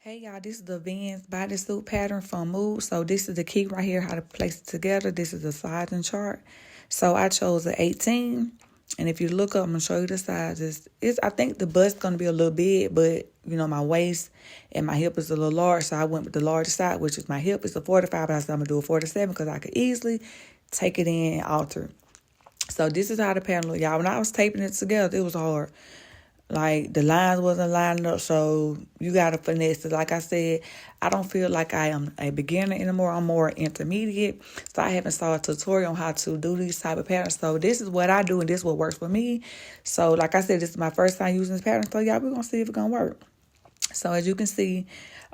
Hey y'all, this is the Vans bodysuit pattern from Mood. So this is the key right here, how to place it together. This is the sizing chart. So I chose an 18. And if you look up, I'm going to show you the sizes. I think the bust going to be a little big, but, you know, my waist and my hip is a little large. So I went with the largest side, which is my hip. It's a 45, but I said I'm going to do a 47 because I could easily take it in and alter. So this is how the pattern look, y'all. When I was taping it together, it was hard. Like, the lines wasn't lining up, so you got to finesse it. Like I said, I don't feel like I am a beginner anymore. I'm more intermediate. So I haven't saw a tutorial on how to do these type of patterns. So this is what I do, and this is what works for me. So like I said, this is my first time using this pattern. So y'all, we're going to see if it's going to work. So as you can see,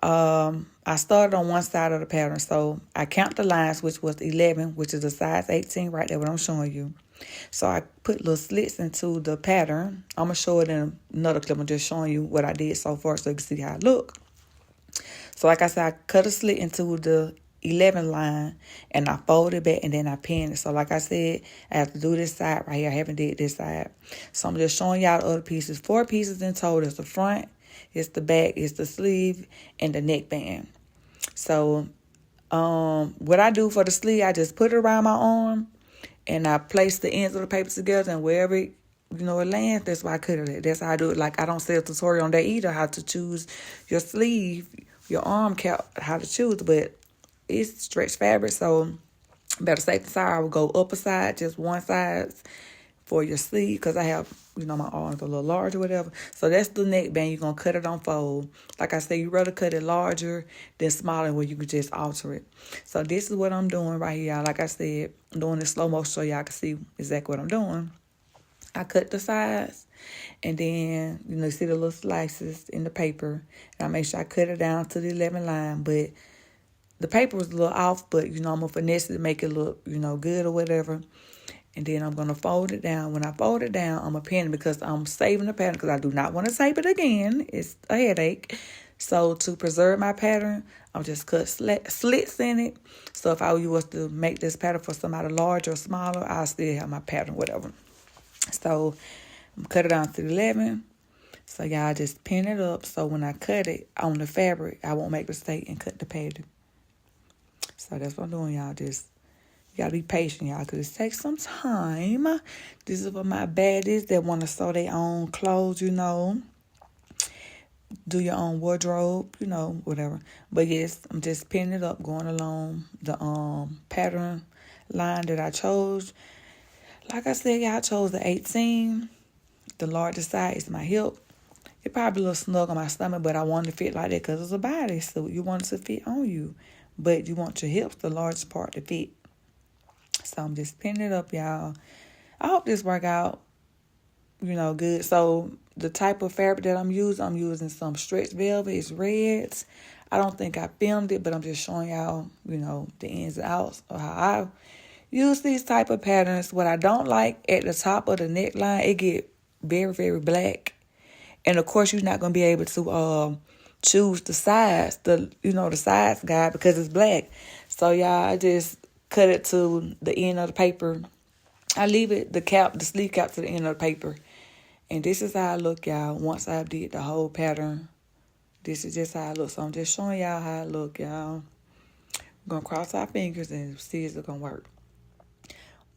I started on one side of the pattern. So I count the lines, which was 11, which is a size 18 right there, what I'm showing you. So I put little slits into the pattern. I'm going to show it in another clip. I'm just showing you what I did so far so you can see how it look. So like I said, I cut a slit into the 11 line and I fold it back and then I pin it. So like I said, I have to do this side right here. I haven't did this side. So I'm just showing y'all the other pieces. 4 pieces in total. It's the front, it's the back, it's the sleeve, and the neckband. So what I do for the sleeve, I just put it around my arm. And I place the ends of the paper together, and wherever it lands, that's why I cut it. That's how I do it. Like, I don't see a tutorial on that either, how to choose your sleeve, your arm cap, how to choose. But it's stretch fabric, so better safe than sorry. I would go upper side, just one side for your sleeve, because I have, my arms a little large or whatever. So that's the neckband. You're going to cut it on fold. Like I said, you rather cut it larger than smaller where you can just alter it. So this is what I'm doing right here, y'all. Like I said, I'm doing this slow motion so y'all can see exactly what I'm doing. I cut the sides, and then, you see the little slices in the paper. And I make sure I cut it down to the 11 line, but the paper was a little off, but, I'm going to finesse it to make it look, good or whatever. And then I'm going to fold it down. When I fold it down, I'm going to pin it because I'm saving the pattern because I do not want to tape it again. It's a headache. So to preserve my pattern, I'll just cut slits in it. So if I was to make this pattern for somebody larger or smaller, I'll still have my pattern, whatever. So I'm cut it down to 11. So y'all just pin it up. So when I cut it on the fabric, I won't make a mistake and cut the pattern. So that's what I'm doing, y'all. You got to be patient, y'all, because it takes some time. This is for my baddies that want to sew their own clothes, do your own wardrobe, whatever. But yes, I'm just pinning it up, going along the pattern line that I chose. Like I said, y'all, I chose the 18. The largest side is my hip. It probably a little snug on my stomach, but I wanted to fit like that because it's a body, so you want it to fit on you. But you want your hips, the largest part, to fit. So I'm just pinning it up, y'all. I hope this work out, good. So the type of fabric that I'm using some stretch velvet. It's reds. I don't think I filmed it, but I'm just showing y'all, the ins and outs of how I use these type of patterns. What I don't like, at the top of the neckline, it get very, very black. And of course, you're not going to be able to choose the size, the size guide because it's black. So y'all, I just cut it to the end of the paper. I leave it, the sleeve cap to the end of the paper. And this is how I look, y'all. Once I did the whole pattern, this is just how I look. So I'm just showing y'all how I look, y'all. We're going to cross our fingers and see if it's going to work.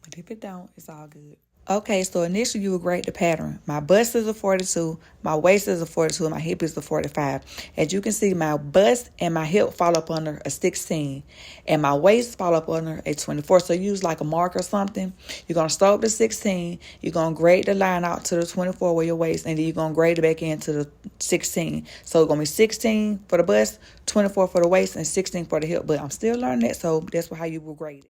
But if it don't, it's all good. Okay, so initially you would grade the pattern. My bust is a 42, my waist is a 42, and my hip is a 45. As you can see, my bust and my hip fall up under a 16, and my waist fall up under a 24. So use like a mark or something. You're going to start with the 16. You're going to grade the line out to the 24 where your waist, and then you're going to grade it back into the 16. So it's going to be 16 for the bust, 24 for the waist, and 16 for the hip. But I'm still learning that, so that's how you will grade it.